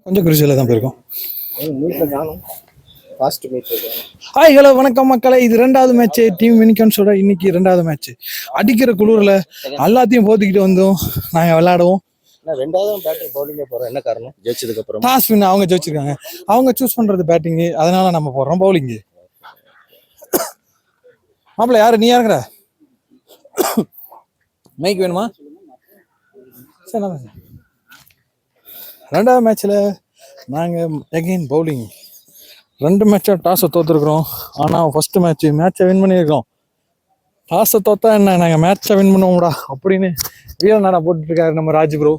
கொஞ்சம் குருசியில் தான் போயிருக்கோம். ஹாய் ஹலோ வணக்கம் மக்களே, இது 2வது மேட்ச் டீம் மினிகன்ஸோட. இன்னைக்கு 2வது மேட்ச். அடிக்கிற குளிர்ல எல்லாத்தையும் போத்திக்கிட்டு வந்தோம் நாங்க விளையாடுவோம். என்ன காரணம்? ஜெயிச்சதுக்கு அப்புறம் டாஸ் வின் அவங்க ஜெயிச்சிருக்காங்க. அவங்க சூஸ் பண்றது பேட்டிங், அதனால நம்ம போடுறோம் பவுலிங். மாப்பிள்ள யாரு நீ யாருங்கிற மைக் வேணுமா? சரி 2வது மேட்ச்ல நாங்க அகைன் பவுலிங். 2 மேட்சா டாஸை தோத்துருக்குறோம். ஆனால் ஃபர்ஸ்ட் மேட்சை வின் பண்ணியிருக்கோம். டாஸை தோத்தா என்ன, நாங்கள் மேட்சை வின் பண்ணுவோம்டா அப்படின்னு வீர நாடா போட்டுட்டு இருக்காரு நம்ம ராஜ் ப்ரோ.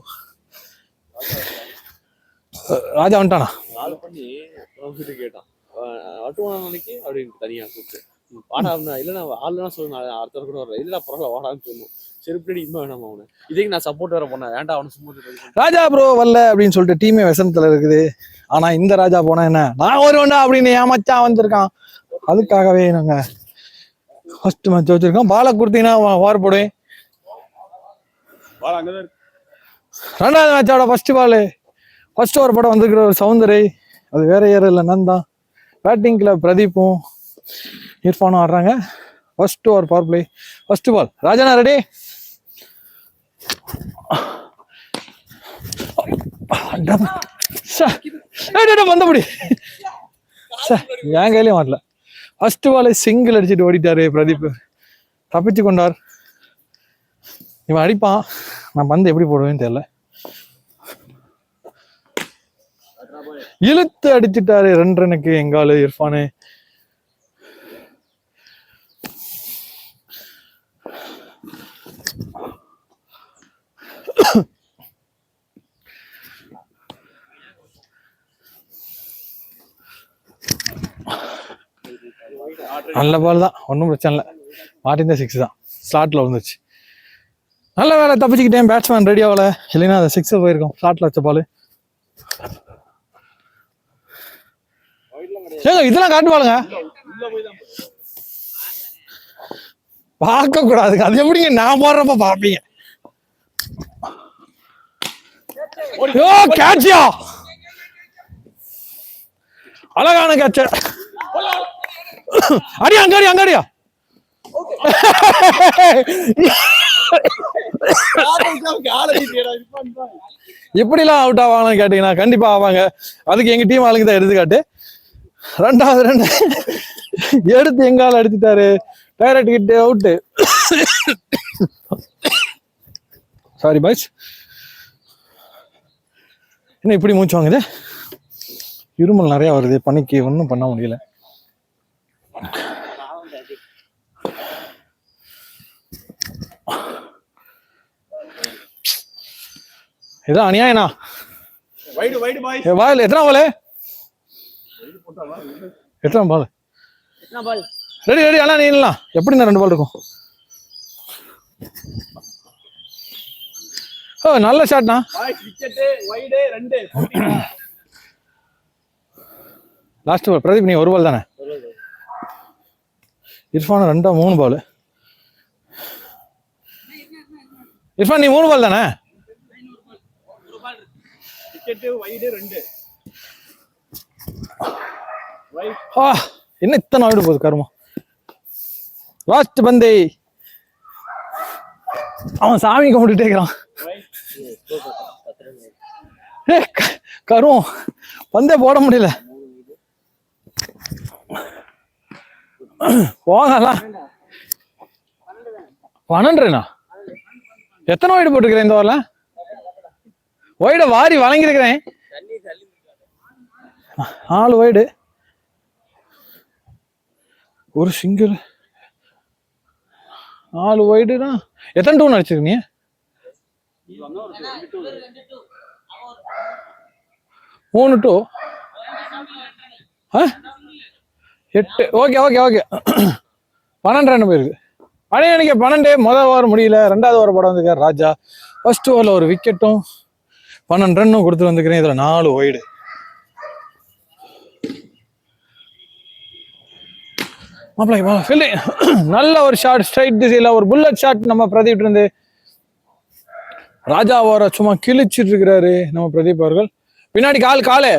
ராஜா வந்துட்டானா? கேட்டான் அப்படின்னு தனியா கூப்பிட்டு வாடா இல்லைன்னா ஆளுனா சொல்லு, அடுத்த கூட வரல இல்ல பரவாயில்ல வாடான்னு சொல்லணும். சரி பின்னாடி இம்மா வேணாமா அவனை, இதுக்கு நான் சப்போர்ட் வேற பண்ணேன், வேண்டாம் அவனை சும்மா ராஜா ப்ரோ வரல அப்படின்னு சொல்லிட்டு டீமே விசனத்துல இருக்குது. ஆனா இந்த ராஜா போனா என்ன, நான் வருவேன்டா அப்படின்னு ஏமாச்சா வந்திருக்கான். அதுக்காகவே நாங்க ஃபர்ஸ்ட் மேட்ச் வச்சிருக்கோம். பாலை கொடுத்தீங்கன்னா வார் போடுவேன். 2வது மேட்சோட ஃபர்ஸ்ட் ஓவர் போட வந்திருக்கிற ஒரு சவுந்தரை, அது வேற யாரும் இல்லை நந்தான். பேட்டிங்ல பிரதீப்பும் இர்ஃபானும் ஆடுறாங்க. First over power play, first ball. ராஜனா ரெடி? வந்தபடி என் கையிலயும் வரல. ஃபர்ஸ்ட் பால் சிங்கிள் அடிச்சுட்டு ஓடிட்டாரு பிரதீப், தப்பிச்சு கொண்டார். இவன் அடிப்பான், நான் பந்து எப்படி போடுவேன்னு தெரியல. இழுத்து அடிச்சுட்டாரு 2 ரன்னுக்கு எங்காலு இர்ஃபானு. நல்ல பால் தான், ஒன்றும் பிரச்சனை இல்லை. மாட்டின் தான் 6 தான், ஸ்லாட்ல வந்துச்சு. நல்ல வேலை தப்பிச்சுக்கிட்டேன். பேட்ஸ்மேன் ரெடி ஆகல, இல்லைன்னா அதை 6 போயிருக்கோம். ஸ்லாட்ல வச்ச பால். இதெல்லாம் காட்டு பாருங்க, பார்க்க கூடாதுங்க. அது எப்படிங்க நான் போடுறப்ப பாப்பீங்க? கேட்சியா, அழகான கேட்ச. அடியா அங்கடியா அங்கடியா. இப்படிலாம் அவுட் ஆவாங்கன்னு கேட்டீங்கன்னா கண்டிப்பா ஆவாங்க. அதுக்கு எங்க டீம் ஆளுங்க தான் எடுத்துக்காட்டு. 2வது ரன் எடுத்து எங்கால அடிச்சுட்டாரு. டைரக்ட் கிட்ட அவுட்டு. சாரி பாய்ஸ், என்ன இப்படி மூச்சு வாங்குது? இருமல் நிறைய வருது, பனிக்கு ஒன்றும் பண்ண முடியல. இதான் அநியாயனா. எத்தனை பால்? எத்தனை பால்? ரெடி ரெடி அண்ணா, நீ இல்லலாம் எப்படி 2 பால் இருக்கும்? ஓ நல்ல ஷாட்னா. லாஸ்ட் பால் பிரதீப், நீ 1 பால் தானே? இர்ஃபான் 2 3 பால். இர்ஃபான் நீ 3 பால் தானே? என்ன இத்தனை ஆயிடு போகுது கருமா. லாஸ்ட் பந்தே அவன் சாமி கும்பிட்டுட்டே இருக்கிறான். கருவம் பந்தே போட முடியல. போகலாம் 12. எத்தனை வைடு போட்டுக்கிறேன் இந்த வாரில்? வைட வாரி வழங்கிருக்கிறேன். 4 வைடு, ஒரு சிங்கிள். 4 வைடுனா எத்தனை 2 அடிச்சிருக்கீங்க? 3 2 8. ஓகே ஓகே ஓகே 12 ரன் போயிருக்கு. ஆனால் எனக்கு 12 முதல் ஓவர் முடியல. 2வது ஓவர் போட வந்துருக்காரு ராஜா. ஃபர்ஸ்ட் ஓவரில் ஒரு விக்கெட்டும் 12 ரன்னும் கொடுத்து வந்துக்கிறேன். இதில் 4 வைடு. நல்ல ஒரு ஷாட், ஸ்ட்ரைட் திசையில ஒரு புல்லட் ஷாட் நம்ம பிரதீப் இருந்து. ராஜா ஓவரை சும்மா கிழிச்சிட்டு இருக்கிறாரு நம்ம பிரதீப் அவர்கள். பின்னாடி கால் காலு.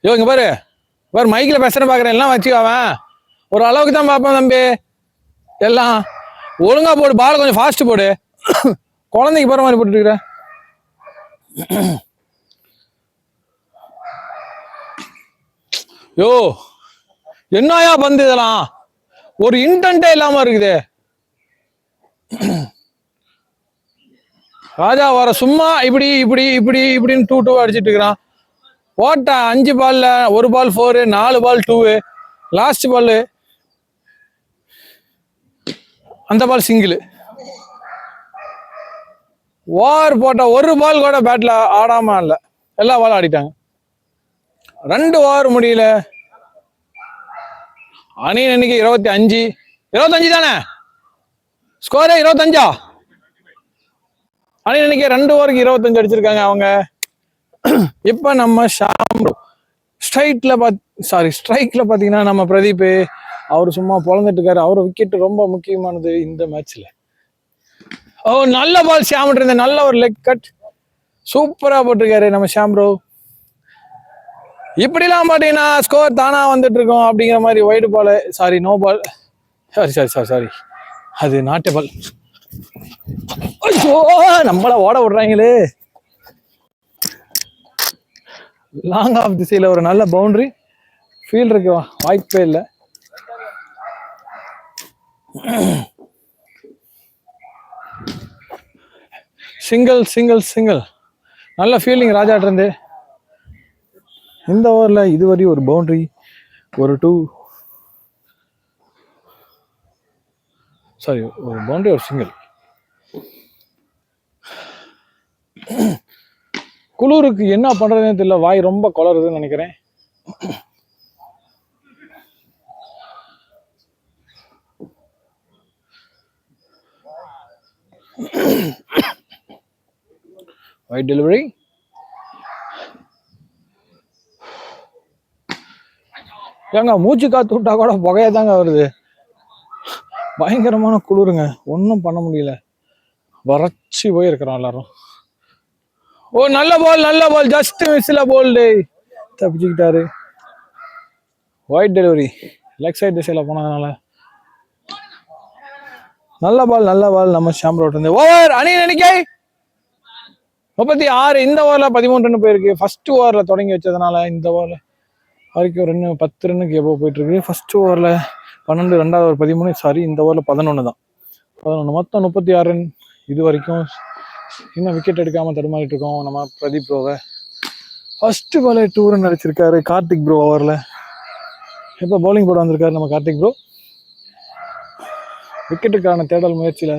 யோ இங்க பாரு பாரு, மைக்கில் பேசுறேன் பாக்குறேன், எல்லாம் வச்சு அவன் ஒரு அளவுக்கு தான் பார்ப்பேன் தம்பி. எல்லாம் ஒழுங்கா போடு, பால் கொஞ்சம் ஃபாஸ்ட் போடு. குழந்தைக்கு போற மாதிரி போட்டுட்டு இருக்கிற. யோ என்னயா பந்து இதெல்லாம், ஒரு இன்டென்ட்டே இல்லாம இருக்குது. ராஜா வர சும்மா இப்படி இப்படி இப்படி இப்படின்னு 2-2 அடிச்சிட்டு இருக்கிறான். ஓட்டா 5 பால்ல 1 பால் 4, 4 பால் 2, லாஸ்ட் பால் அந்த பால் சிங்கிள். ஓவர் போட்ட 1 பால் கூட பேட்ல ஆடாம இல்ல, எல்லா பாலும் ஆடிட்டாங்க. 2 ஓவர் முடியல. அணி இன்னைக்கு 25 தானே ஸ்கோரே? 25 அணி இன்னைக்கு 2 ஓவருக்கு 25 அடிச்சிருக்காங்க அவங்க. இப்ப நம்ம ஸ்ட்ரைக்ல பாத்தீங்கன்னா நம்ம பிரதீப் அவரு சும்மா பொழந்துட்டு இருக்காரு. அவரு விக்கெட் ரொம்ப முக்கியமானது இந்த மேட்ச்ல. ஓ நல்ல பால் ஷாம் இருந்த, நல்ல ஒரு லெக் கட் சூப்பரா போட்டிருக்காரு நம்ம ஷாம் ப்ரோ. இப்படிலாம் பாத்தீங்கன்னா ஸ்கோர் தானா வந்துட்டு இருக்கோம் அப்படிங்கிற மாதிரி. வைடு பால், சாரி நோ பால், சாரி அது நாட்டு பால். நம்மள ஓட விடுறாங்களே. லாங் ஆஃப் திசையில ஒரு நல்ல பவுண்டரி, ஃபீல்டருக்கு வாய்ப்பே இல்லை. சிங்கிள் நல்ல ஃபீல்டிங் ராஜாட்ட இருந்து. இந்த ஓவர்ல இதுவரை ஒரு பவுண்டரி, ஒரு பவுண்டரி, ஒரு சிங்கிள். குளூருக்கு என்ன பண்றதுன்னு தெரியல, வாய் ரொம்ப கொளறுதுன்னு நினைக்கிறேன். வைட் டெலிவரி, ஏங்க மூச்சு காத்து விட்டா கூட புகையாதாங்க வருது. பயங்கரமான குளிருங்க, ஒன்றும் பண்ண முடியல, வறட்சி போயிருக்கிறோம் எல்லாரும். ஓ நல்ல பால் ஜஸ்ட் மிஸ்ல போல்டு, தப்பிச்சுக்கிட்டாரு. வைட் டெலிவரி, லெக் சைட் திசையில போனதுனால. நல்ல பால் நம்ம ஷாம்ரோட் இருந்து. ஓவர் அணி எண்ணிக்கை 36. இந்த ஓவர்ல 13 ரன் போயிருக்கு. ஃபர்ஸ்ட் ஓவர்ல தொடங்கி வச்சதுனால இந்த ஓவர்ல வரைக்கும் 10 ரன்னுக்கு எவ்வளோ போயிட்டு இருக்கு. ஃபர்ஸ்ட் ஓவர்ல 12, 2வது ஓவர் 13, சாரி இந்த ஓவர்ல 11 தான். 11 மொத்தம் 36 ரன். இது வரைக்கும் இன்னும் விக்கெட் எடுக்காம தடுமாறிட்டு இருக்கோம் நம்ம பிரதீப் ப்ரோவை. ஃபர்ஸ்ட் பாலே 2 ரன் அடிச்சிருக்காரு கார்த்திக் ப்ரோ ஓவர்ல. இப்போ பவுலிங் போட வந்திருக்காரு நம்ம கார்த்திக் ப்ரோ. விக்கெட்டுக்கான தேடல் முயற்சியில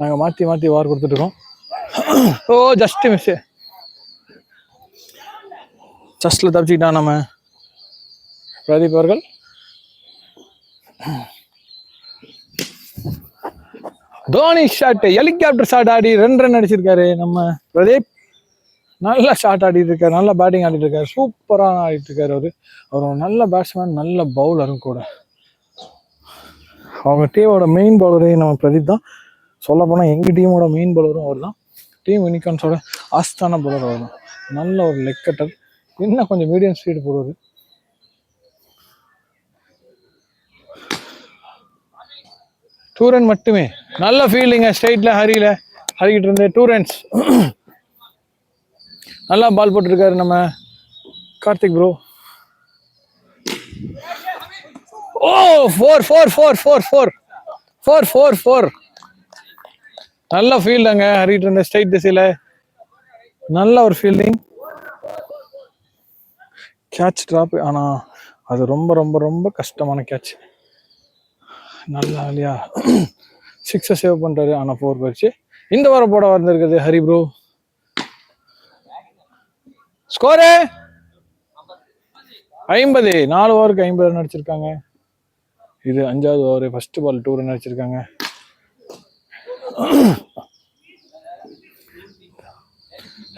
நாங்க மாத்தி வார் கொடுத்துட்டு இருக்கோம். ஓ ஜஸ்ட் மிஸ், ஜஸ்ட்ல தப்பிச்சுக்கிட்டான் நம்ம பிரதீப் அவர்கள். தோனி ஷாட், ஹெலிகாப்டர் ஷாட் ஆடி 2 ரன் அடிச்சிருக்காரு நம்ம பிரதீப். நல்ல ஷாட் ஆடிட்டு இருக்காரு, நல்ல பேட்டிங் ஆடிட்டு இருக்காரு, சூப்பரா ஆடிட்டு இருக்காரு. அவர் நல்ல பேட்ஸ்மேன், நல்ல பவுலரும் கூட. அவங்க டீமோட மெயின் பவுலரே நம்ம பிரதீப் தான். சொல்ல போனா எங்க டீமோட மெயின் பவுலரும் அவர் தான். டீம் யூனிகான்ஸோட ஆஸ்தான பவுலர் அவர் தான். நல்ல ஒரு லெக் கட்டர், இன்னும் கொஞ்சம் மீடியம் ஸ்பீடு போடுவாரு. டூ ரன் மட்டுமே. நல்ல ஃபீல்டிங்க, ஸ்ட்ரைட்ல ஹரிக்கிட்டு இருந்து 2 ரன்ஸ். நல்லா பால் போட்டுருக்காரு நம்ம கார்த்திக் ப்ரோ. ஓ 4. நல்ல ஃபீல்டுங்க, ஹரிக்கிட்டு இருந்த ஸ்ட்ரைட் திசையில நல்ல ஒரு ஃபீல்டிங். கேட்ச் டிராப், ஆனா அது ரொம்ப ரொம்ப ரொம்ப கஷ்டமான கேட்ச். நல்லா இல்லையா, 6 சேவ் பண்றாரு, ஆனா 4 போயிடுச்சு. இந்த வாரம் போட வந்திருக்குது ஹரி ப்ரோ. ஸ்கோரு 50. 4 ஓவருக்கு 50 ரன் அடிச்சிருக்காங்க. இது 5வது ஓவர். ஃபர்ஸ்ட் பால் 2 ரன் அடிச்சிருக்காங்க.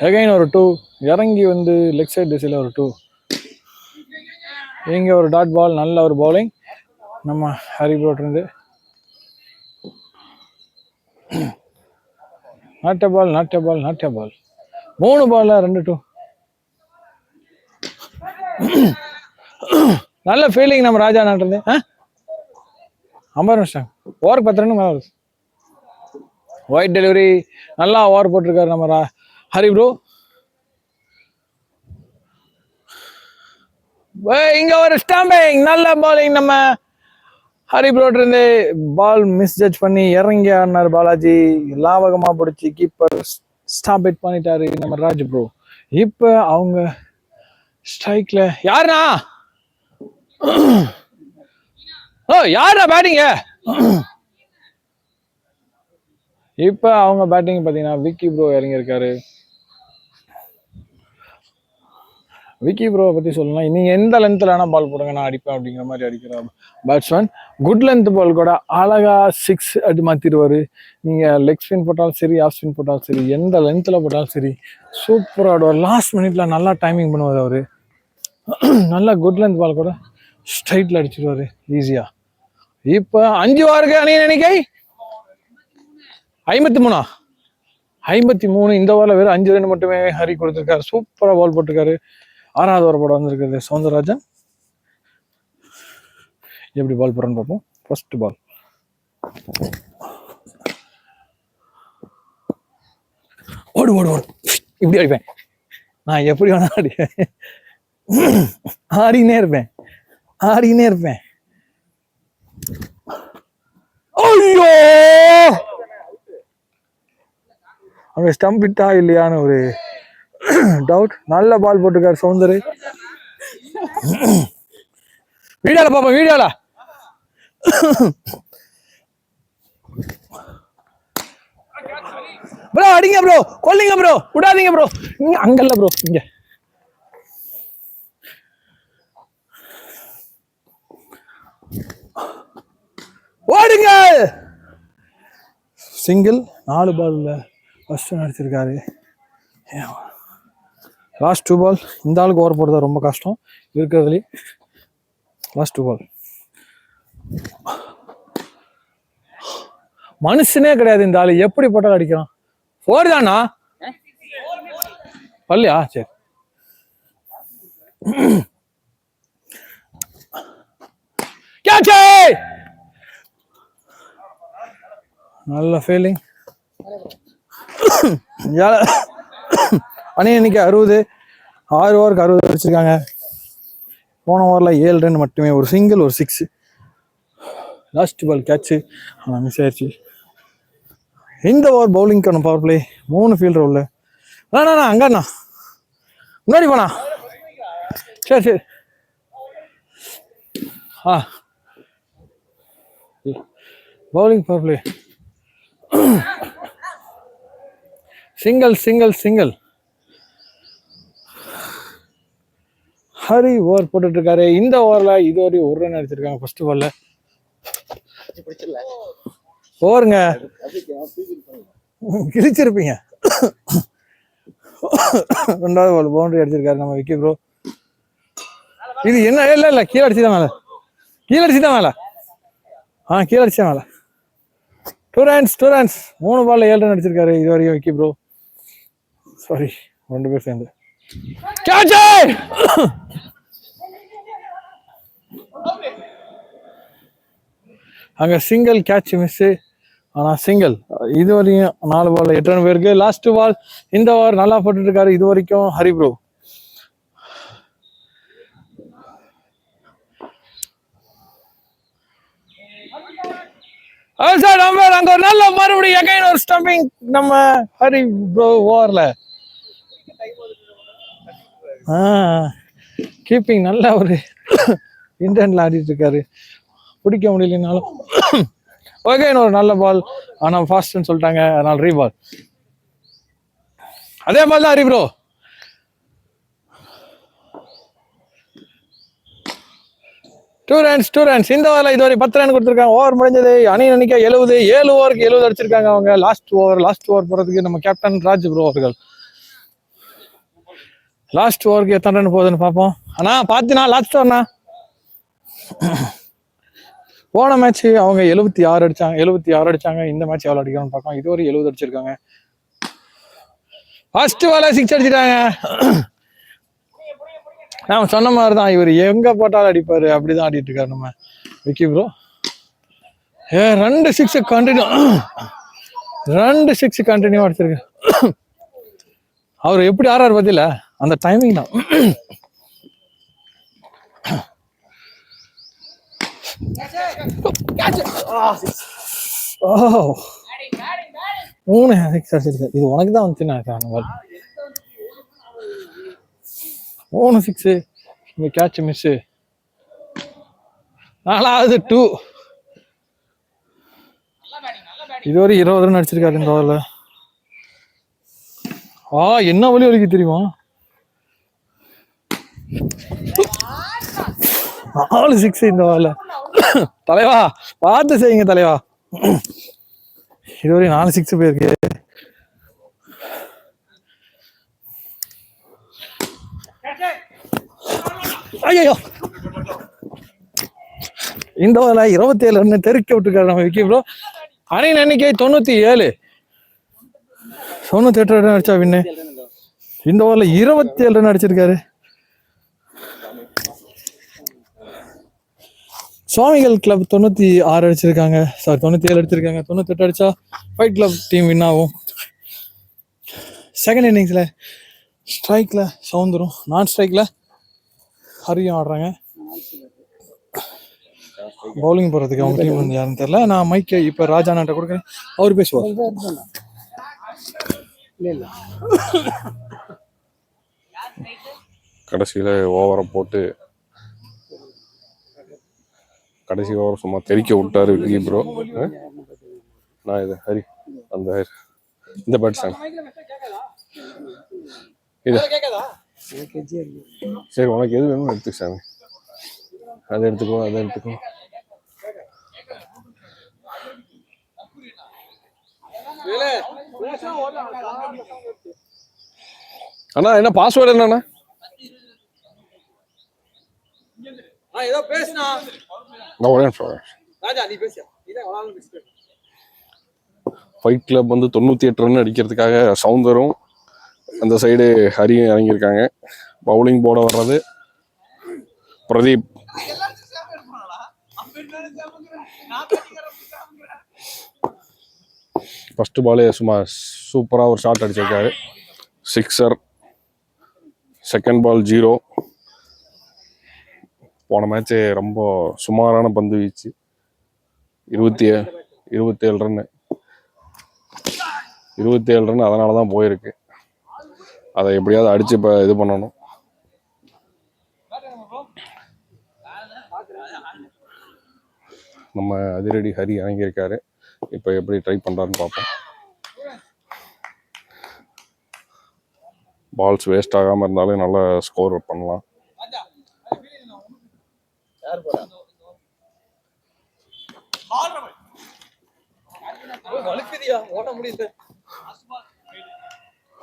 அகைன் ஒரு 2 இறங்கி வந்து லெக் சைட் திசையில ஒரு 2. இங்க ஒரு டாட் பால். நல்ல ஒரு பவுலிங் நம்ம ஹரி ப்ரோட் இருந்து. Not a ball, not a ball, not a ball. 3 பால்ல 2-2. நல்ல ஃபீலிங் நம்ம ராஜா நாட்டுறது. 50 நிமிஷம் ஓவர் 10 ரன் மேல வருது. ஒயிட் டெலிவரி நல்லா ஓவர் போட்டிருக்காரு நம்ம ஹரி ப்ரோ. இங்க ஒரு ஸ்டாம்பிங், நல்ல பாலிங் நம்ம ஹரி ப்ரோட் இருந்து. பால் மிஸ் ஜட்ஜ் பண்ணி இறங்கி ஆடினார் பாலாஜி. லாவகமா பிடிச்சி கீப்பர் ஸ்டாப் இட் பண்ணிட்டாரு நம்ம ராஜ் ப்ரோ. இப்ப அவங்க ஸ்ட்ரைக்ல யாருண்ணா? ஓ யாரா பேட்டிங்க? இப்ப அவங்க பேட்டிங் பாத்தீங்கன்னா விக்கி ப்ரோ இறங்கி இருக்காரு. விக்கி ப்ரோவை பத்தி சொல்லலாம், நீங்க எந்த லென்த்ல வேணா பால் போடுங்க நான் அடிப்பேன் அப்படிங்கிற மாதிரி அடிக்கிற பேட்ஸ்மேன். குட் லென்த் பால் கூட அழகா 6 அடி மாத்திடுவாரு. நீங்க லெக் ஸ்பின் போட்டாலும் சரி, ஆஃப் ஸ்பின் போட்டாலும் சரி, எந்த லென்த்ல போட்டாலும் சரி சூப்பரா ஆடுவார். லாஸ்ட் மினிட்ல நல்லா டைமிங் பண்ணுவார் அவரு. நல்லா குட் லென்த் பால் கூட ஸ்ட்ரைட்ல அடிச்சிருவாரு ஈஸியா. இப்ப 5 ஓவருக்கு அணி எண்ணிக்கை 53. 53. இந்த ஓவர்ல வெறும் 5 ரன் மட்டுமே ஹரி கொடுத்திருக்காரு. சூப்பரா பால் போட்டிருக்காரு. 6வது ஓவர் போட வந்திருக்கிறது சௌந்தரராஜன். எப்படி பால் போடுறன்னு பார்ப்போம். ஃபர்ஸ்ட் பால் ஓடு ஓடு ஓடு, இப்படி அடிப்பேன் நான், எப்படி வேணா அடிப்பேன், ஆடினே இருப்பேன் ஆடினே இருப்பேன். ஐயோ அங்க ஸ்டம்ப் இட்டா இல்லையான்னு ஒரு டவுட். நல்ல பால் போட்டிருக்காரு சௌந்தர். வீடியோல பாப்போம், வீடியோல ப்ரோ அடிங்க ப்ரோ, கொல்லுங்க ப்ரோ, விடாதீங்க ப்ரோ. இங்க அங்கல்ல ப்ரோ, இங்க ஓடுங்க. சிங்கிள் 4 பால்ல ஃபர்ஸ்ட் அடிச்சிருக்காரு. லாஸ்ட் 2 பால். இந்த ஆளுக்கு ஓவர் போடுறது ரொம்ப கஷ்டம் இருக்கிறதுலே. லாஸ்ட் 2 பால் மனுஷனே கிடையாது இந்த ஆளு, எப்படி போட்டாலும் அடிக்கிறான். 4 தானா பல்லையா? சரி. நல்ல ஃபீலிங். அணி இன்னைக்கு 60, 6 ஓவருக்கு 60 அடிச்சிருக்காங்க. போன ஓவரில் 7 ரன் மட்டுமே, ஒரு சிங்கிள் ஒரு 6. லாஸ்ட் பால் கேட்சு ஆனால் மிஸ் ஆயிடுச்சு. இந்த ஓவர் பவுலிங்க்கான பவர் பிளே. 3 ஃபீல்டர் உள்ள அண்ணா அங்கண்ணா முன்னாடி போனா. சரி சரி. Bowling power play. Single single single. Hari over போட்டுட்டு இருக்காரு. இந்த ஓவர்ல இதுவரை 1 ரன் அடிச்சிருக்காங்க ஃபர்ஸ்ட் பால்ல. ஓவருங்க கிழிச்சிருப்பீங்க. 2வது பால் பவுண்டரி அடிச்சிருக்காரு நம்ம விக்கி ப்ரோ. இது என்ன? இல்ல கீழே அடிச்சுதான் மேல, கீழே அடிச்சுதான் மேல, கீழே அடிச்சா மேல. 2 runs 2 runs. 3 பால்ல 7 ரன் அடிச்சிருக்காரு இது வரைக்கும் விக்கி ப்ரோ. சாரி, 2 பேர் சேர்ந்து அங்க சிங்கிள் கேட்ச் மிஸ். ஆனா சிங்கிள். இது வரையும் 4 பால்ல 8 ரன் பேருக்கு. Last ball. இந்த ஓவர் நல்லா போட்டுட்டு இருக்காரு இது வரைக்கும் ஹரி ப்ரோ. அங்க ஒரு நல்ல மறுபடியும் எகைன் ஒரு ஸ்டம்பிங் நம்ம ஹரி ப்ரோ ஓவர்ல. கீப்பிங் நல்ல ஒரு இன்டென்ட்ல ஆடிட்டு இருக்காரு. பிடிக்க முடியலனாலும் ஓகே. ஒரு நல்ல பால், ஆனா ஃபாஸ்ட்னு சொல்லிட்டாங்க, அதனால ரீபால். அதே மாதிரி தான் ஹரி ப்ரோ. Two runs. இந்த ஓவர்ல இதுவரை 10 ரன் கொடுத்துருக்காங்க. ஓவர் முடிஞ்சது. அணி எண்ணிக்கை 70. 7 ஓவருக்கு 70 அடிச்சிருக்காங்க அவங்க. லாஸ்ட் ஓவர் போறதுக்கு நம்ம கேப்டன் ராஜ் ப்ரோ அவர்கள். லாஸ்ட் ஓவருக்கு எத்தனை ரன் போகுதுன்னு பார்ப்போம். அண்ணா பாத்தீங்கன்னா லாஸ்ட் ஓவர்னா போன மேட்ச் அவங்க 76 அடிச்சாங்க. இந்த மேட்ச் எவ்வளவு அடிக்கணும்னு பார்க்கலாம். இதுவரை 70 அடிச்சிருக்காங்க. ஃபர்ஸ்ட் பால 6 அடிச்சிட்டாங்க. நான் சொன்ன மாதிரி தான், இவர் எங்க போட்டாலும் அடிப்பாரு, அப்படிதான் ஆடிட்டு இருக்காரு நம்ம விக்கி ப்ரோ. 2 6 கண்டினியூ, 2 6 கண்டினியூ அடிச்சிருக்கு. அவர் எப்படி ஆறாரு பத்தியில, அந்த டைமிங் தான். ஓ 3 6 அடிச்சிருக்கு. இது உனக்கு தான் வந்துச்சு நான் 3 6. இங்க கேட்ச் மிஸ். 4வது 2. இதுவரை 20 ரன் அடிச்சிருக்காரு இந்த ஓவர்ல. என்ன வழி வலிக்கு தெரியுமா? 4 6 இந்த ஓவர்ல. தலைவா பார்த்து செய்யுங்க தலைவா. இதுவரை 4 6 போயிருக்கு. ஐயோ இந்த ஓவர்ல 27 ரன் தெருக்க விட்டுருக்காரு நம்ம விக்கி ப்ரோ. அணியின் எண்ணிக்கை 97. 98 ரன் அடிச்சா வின்னு. இந்த ஓவர்ல 27 ரன் அடிச்சிருக்காரு. சுவாமிகள் கிளப் 96 அடிச்சிருக்காங்க. 97 அடிச்சிருக்காங்க. 98 அடிச்சா ஃபைட் கிளப் டீம் வின் ஆகும். செகண்ட் இன்னிங்ஸ்ல ஸ்ட்ரைக்ல சவுந்தரும், நான் ஸ்ட்ரைக்ல ஹரியும் ஆடுறாங்க. பவுலிங் போறதுக்கு அவங்க டீம் வந்து யாருன்னு தெரியல. நான் மைக்கை இப்ப ராஜாண்ணாட்ட கொடுக்குறேன், அவர் பேசுவார். கடைசியில் ஓவரை போட்டு கடைசி ஓவர் சும்மா தெறிக்க விட்டாரு விக்கி ப்ரோ. நான் இது ஹரி அந்த இந்த பேட்ஸ்மேன் இது. சரி உனக்கு எது வேணும்னு எடுத்துக்க சாமி. அதை எடுத்துக்கோ, அதை எடுத்துக்கோ. அண்ணா என்ன பாஸ்வேர்டு என்னண்ணா? ஃபைட் கிளப் வந்து 98 ரன் அடிக்கிறதுக்காக சவுந்தரும் அந்த சைடு ஹரியும் இறங்கியிருக்காங்க. பவுலிங் போட வர்றது பிரதீப். ஃபர்ஸ்ட் பாலே சும்மா சூப்பராக ஒரு ஷாட் அடிச்சிருக்காரு, 6. Second ball 0. போன மேட்ச்சு ரொம்ப சுமாரான பந்து வீச்சு, 27 ரன்னு. 27 ரன் அதனால தான் போயிருக்கு. அதை எப்படியாவது அடிச்சு இப்போ இது பண்ணணும். நம்ம அதிரடி ஹரி இறங்கியிருக்காரு. இப்போ எப்படி ட்ரை பண்ணுறாருன்னு பார்ப்போம். பால்ஸ் வேஸ்ட் ஆகாமல் இருந்தாலும் நல்லா ஸ்கோர் பண்ணலாம்.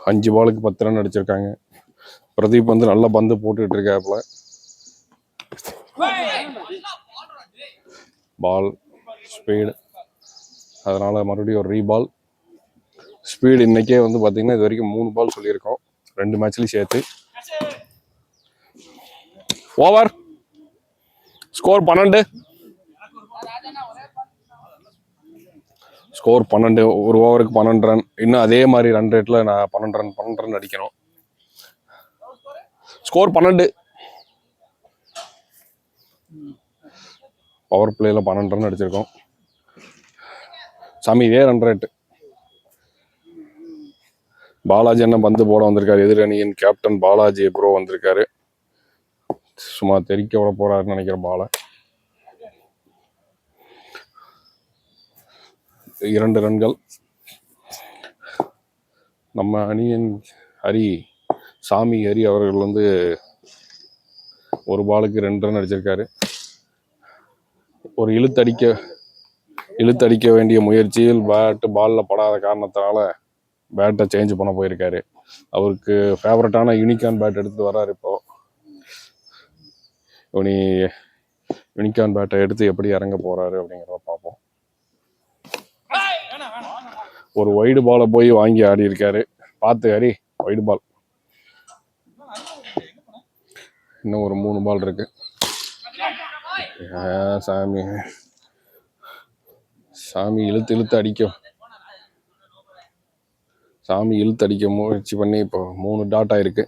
அஞ்சு பாலுக்கு 10 ரன் அடிச்சிருக்காங்க. பிரதீப் வந்து நல்ல பந்து போட்டுட்டு இருக்காப்புல. பால் ஸ்பீடு, அதனால மறுபடியும் ஒரு ரீபால். ஸ்பீடு இன்னைக்கே வந்து பார்த்தீங்கன்னா இது வரைக்கும் 3 பால் சொல்லியிருக்கோம், 2 மேட்ச்லையும் சேர்த்து. Over score 12. ஸ்கோர் 12. ஒரு ஓவருக்கு 12 ரன். இன்னும் அதே மாதிரி ரன் ரேட்டில் நான் 12 ரன் அடிக்கணும். ஸ்கோர் 12. பவர் பிளேயில் 12 ரன் அடிச்சிருக்கோம். சாமி இதே ரன் ரேட்டு. பாலாஜி என்ன பந்து போட வந்திருக்காரு, எதிரணியின் கேப்டன் பாலாஜி ப்ரோ வந்திருக்காரு. சும்மா தெறிக்க விட போறாருன்னு நினைக்கிற பாலை. 2 ரன்கள். நம்ம அணியின் சாமி ஹரி அவர்கள் வந்து ஒரு பாலுக்கு 2 ரன் அடிச்சிருக்காரு. ஒரு இழுத்தடிக்க வேண்டிய முயற்சியில் பாலில் படாத காரணத்தினால பேட்டை சேஞ்ச் பண்ண போயிருக்காரு. அவருக்கு ஃபேவரட்டான யூனிகார்ன் பேட் எடுத்து வர்றாரு. இப்போ யூனிகார்ன் பேட்டை எடுத்து எப்படி இறங்க போறாரு அப்படிங்கிறத பார்ப்போம். ஒரு வைடு பாலை போய் வாங்கி ஆடி இருக்காரு. பார்த்து ஹரி, ஒயிட் பால். இன்னும் ஒரு 3 பால் இருக்கு. சாமி சாமி இழுத்து அடிக்கும். சாமி இழுத்து அடிக்க முயற்சி பண்ணி இப்போ 3 டாட் ஆயிருக்கு.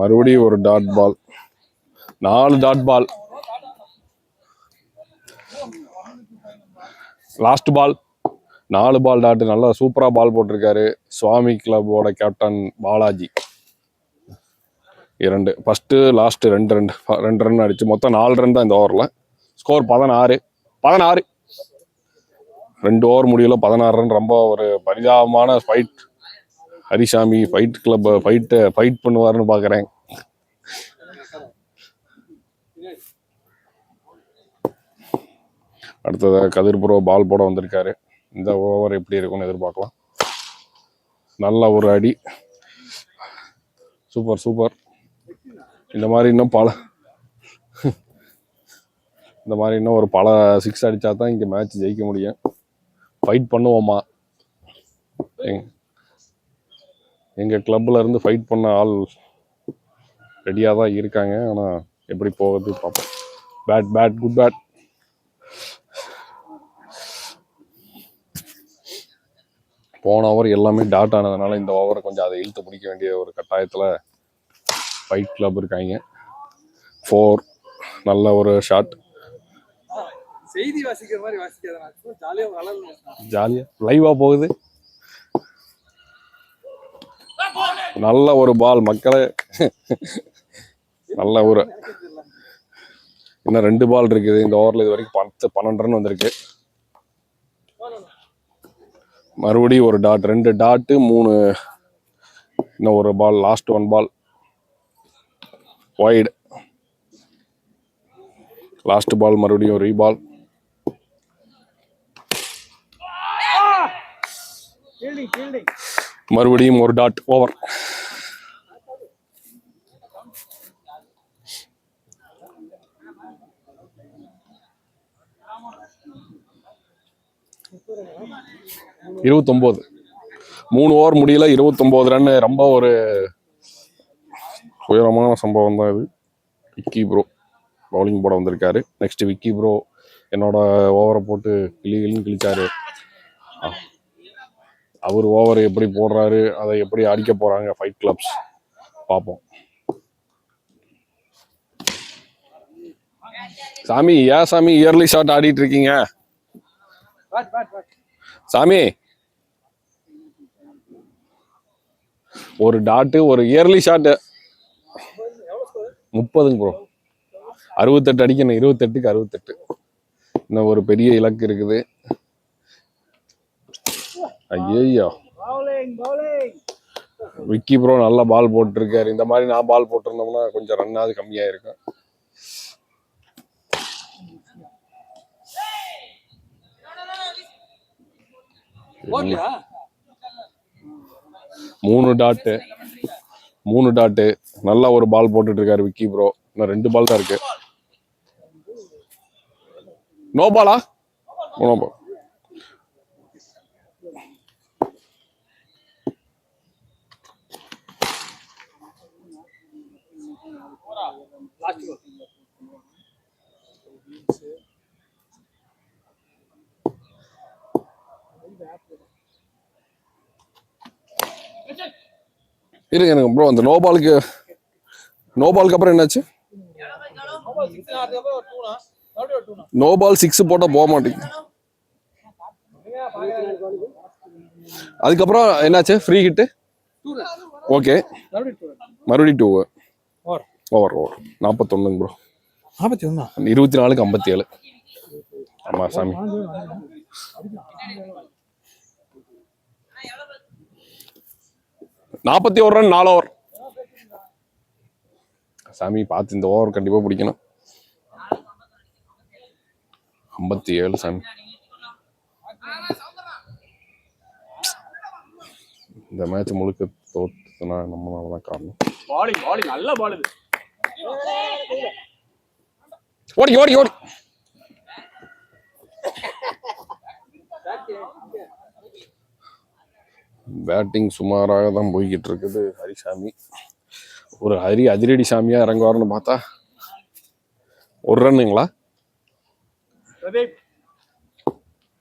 மறுபடியும் ஒரு dot ball. 4 dot ball. Last ball. 4 ball dot. நல்லா சூப்பரா பால் போட்டிருக்காரு சுவாமி கிளப்போட captain Balaji. 2 first last 2 run அடிச்சு மொத்தம் 4 ரன் தான் இந்த ஓவரில். ஸ்கோர் 16. 2 ஓவர் முடியல 16 ரன். ரொம்ப ஒரு பரிதாபமான ஃபைட். ஹரிசாமி ஃபைட் கிளப் ஃபைட் பண்ணுவாருன்னு பார்க்குறேன். அடுத்ததாக கதிர் ப்ரோ பால் போட வந்திருக்காரு. இந்த ஓவர் எப்படி இருக்கும்னு எதிர்பார்க்கலாம். நல்ல ஒரு அடி. சூப்பர். இந்த மாதிரி இன்னும் ஒரு பல 6 அடிச்சா தான் இங்கே மேட்ச் ஜெயிக்க முடியும். ஃபைட் பண்ணுவோமா? எங்கள் கிளப்ல இருந்து ஃபைட் பண்ண ஆள் ரெடியாக தான் இருக்காங்க. ஆனால் எப்படி போகுது பார்ப்போம். Bad good bad. போன ஓவர் எல்லாமே டாட் ஆனதுனால இந்த ஓவரை கொஞ்சம் அதை இழுத்து பிடிக்க வேண்டிய ஒரு கட்டாயத்தில் ஃபைட் கிளப் இருக்காங்க. 4 நல்ல ஒரு ஷாட். செய்தி வாசிக்கிற மாதிரி வாசிக்காத, ஜாலியா லைவா போகுது. நல்ல ஒரு பால் மக்களே. நல்ல ஒரு இன்னும் 2 பால் இருக்குது இந்த ஓவரில். இது வரைக்கும் 12 ரன் வந்திருக்கு. மறுபடியும் ஒரு டாட். 2 டாட்டு 3. இன்னும் ஒரு ball. Last 1 ball wide. Last ball மறுபடியும் ஒரு ரீபால். மறுபடியும் ஒரு டாட். ஓவர். இருபத்தொன்பது. 3 ஓவர் முடியல 29 ரன். ரொம்ப ஒரு உயரமான சம்பவம் தான் இது. விக்கி ப்ரோ பவுலிங் போட வந்திருக்காரு. நெக்ஸ்ட் விக்கி ப்ரோ என்னோட ஓவரை போட்டு கிழிச்சாரு. அவர் ஓவர் எப்படி போடுறாரு, அதை எப்படி அடிக்க போறாங்க ஃபைட் கிளப்ஸ் பார்ப்போம். சாமி ஏன் சாமி இயர்லி ஷாட் ஆடிட்டு இருக்கீங்க? சாமி ஒரு டாட்டு ஒரு இயர்லி ஷாட் 30 ப்ரோ. 68 அடிக்கணும். 28க்கு 68. இன்னும் ஒரு பெரிய இலக்கு இருக்குது. ஐயோ விக்கி ப்ரோ நல்லா பால் போட்டிருக்காரு. இந்த மாதிரி நான் பால் போட்டிருந்தோம்னா கொஞ்சம் ரன்னாவது கம்மியா இருக்கும். மூணு டாட்டு நல்லா ஒரு பால் போட்டுட்டு இருக்காரு விக்கி ப்ரோ. இன்னும் 2 பால் தான் இருக்கு. நோ பாலா? No ball. இருங்க ப்ரோ. அந்த நோ பாலுக்கு அப்புறம் என்னாச்சு? நோ பால் 6 போட்டா போக மாட்டேங்குது. அதுக்கப்புறம் என்னாச்சு? Free hit. ஓகே மறுபடியும் 2 ஓவர். 41 ப்ரோ. 24க்கு 57. ஆமா சாமி. நாற்பத்தி 1 ரன் 4 ஓவர். சாமி பார்த்து இந்த ஓவர் கண்டிப்பா பிடிக்கணும். 57 சாமி. இந்த மேட்ச் முழுக்க தோத்துனா நம்மளாலதான் காரணம். நல்ல பால் இது. ஓடி பேட்டிங் சுமாராக தான் போய்கிட்டு இருக்குது ஹரிசாமி. ஒரு அதிரடி சாமியா இறங்குவாருன்னு பார்த்தா ஒரு ரன்னுங்களா?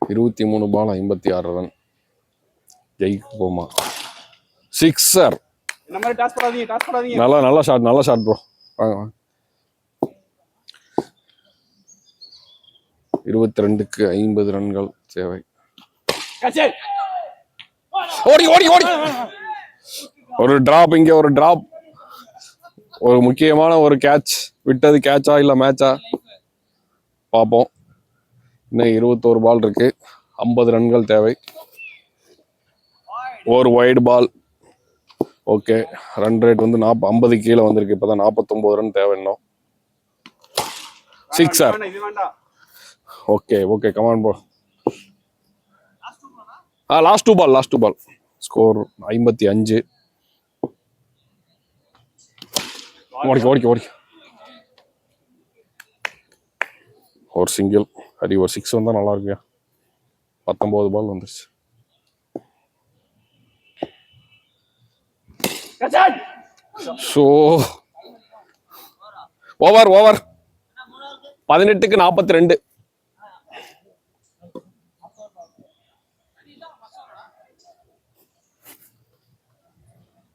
23 பால் 56 ரன். ஜெயிக்கு போமா? சிக்ஸர். நல்ல ஷாட் ப்ரோ. வாங்க 22க்கு 50 ரன்கள் தேவை. ஓடி ஒரு டிராப், இங்க ஒரு டிராப். ஒரு முக்கியமான ஒரு கேட்ச். விட்டது கேட்சா இல்ல மேட்சா பார்ப்போம். இன்னும் 21 பால் இருக்கு. 50 ரன்கள் தேவை. ஒரு wide ball. Okay, run rate வந்து 50 கீழே வந்திருக்கு. இப்பதான் 49 ரன் தேவை இன்னும். Sixer. Okay come on bro. Last two ball. Score 55. ஓடி ஒரு சிங்கிள். அடி ஒரு 6 வந்தா நல்லா இருக்குயா. 19 பால் வந்துருச்சு. ஸோ ஓவர் 18க்கு 42.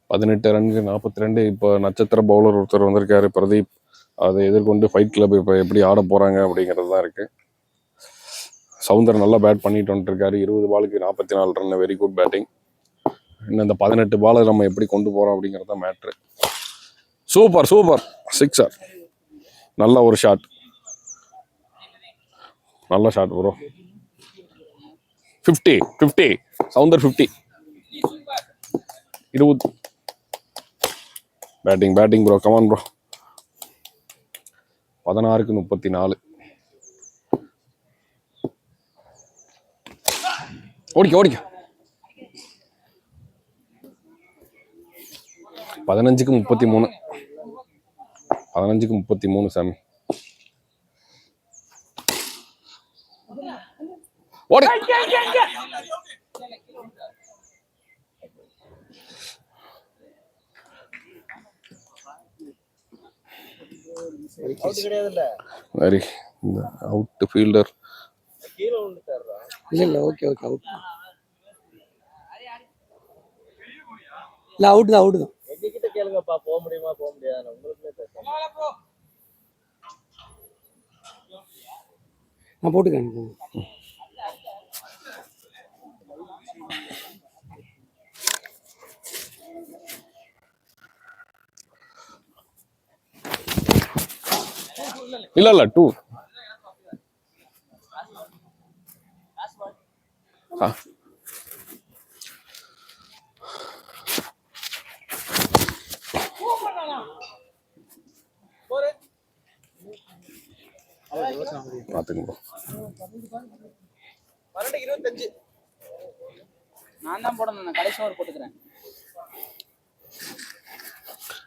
18 ரன்கு 42. இப்போ நட்சத்திர பவுலர் ஒருத்தர் வந்திருக்காரு, பிரதீப். அதை எதிர்கொண்டு ஃபைட் கிளப் இப்போ எப்படி ஆட போறாங்க அப்படிங்கிறது தான் இருக்கு. சவுந்தர் நல்லா பேட் பண்ணிட்டு வந்துருக்காரு. 20 பாலுக்கு 44 ரன். Very good batting. இன்னும் இந்த 18 பாலை நம்ம எப்படி கொண்டு போறோம் அப்படிங்கிறது தான் மேட்ரு. Super sixer. நல்ல ஒரு ஷாட். நல்ல shot bro. 50 Soundar 50. 20. Batting bro. Come on bro. 16க்கு 34. ஓடிக்க 15க்கு 33. 15க்கு 33 சாமி. ஓடி. Very out fielder. இல்ல ஓகே அவுட். இல்ல அவுட் தான். எங்ககிட்ட கேளுங்கப்பா, போக முடியுமா போக முடியாது உங்களுக்குள்ளே பேச. நான் போட்டுக்கேன். இல்ல 2. பாத்துங்க. 25. நான் தான் போடணும். நான் கடைசி ஓவர் போட்டுக்கிறேன்.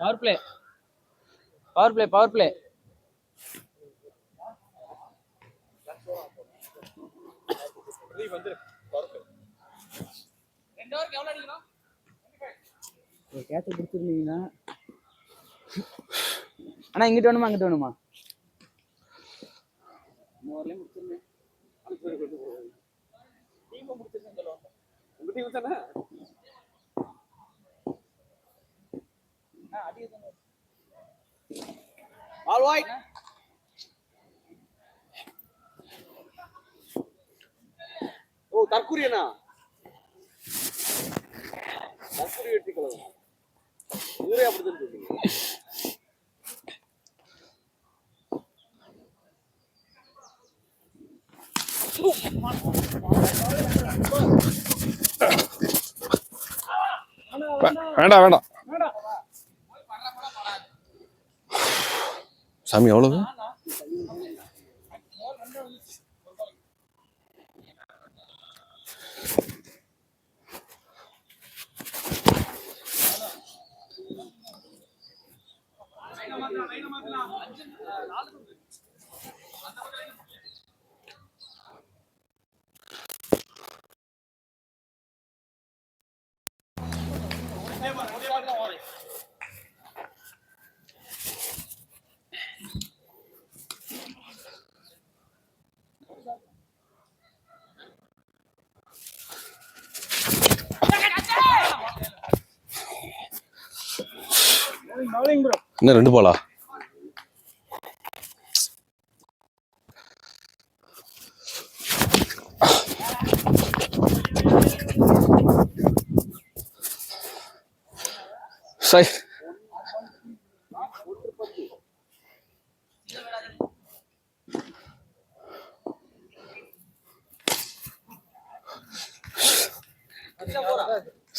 Power play. கேட்ச பிடிச்சிருந்தீங்கன்னா அண்ணா இங்கிட்டு வேணுமா? All right. ஓ தற்குறியனா? தற்குறி வெட்டிக்கலாம். ஊரே அப்படிதான் சொல்லுங்க. வேண்டாம் சாமி. அவ்வளவு இன்னும் 2 பாலா? சை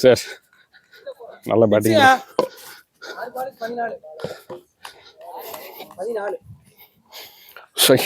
சார் நல்ல பேட்டிங். 14. சை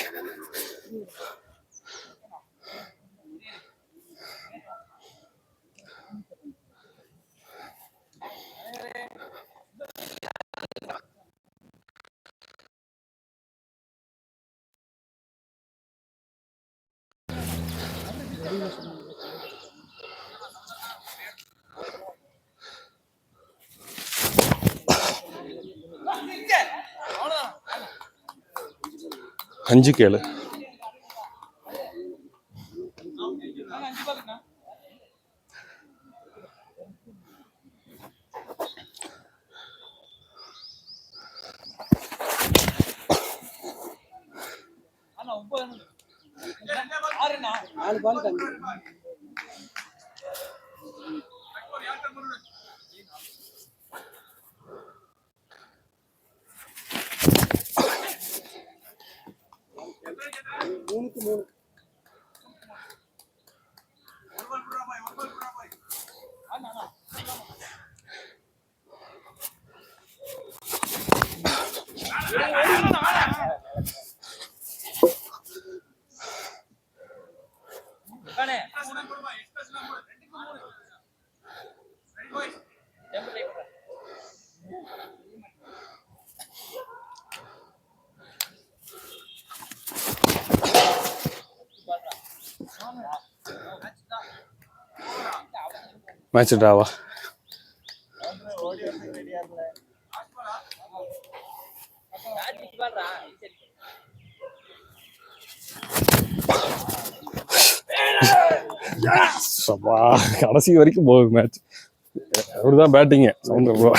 அஞ்சு கேளு. நாலு பால் கண்டு மூணுக்கு மூணு. மேட்ச் ட்ராவா? கடைசி வரைக்கும் போகுது மேட்ச். அவருதான் பேட்டிங்க. Soundar bro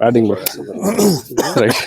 batting bro. Right.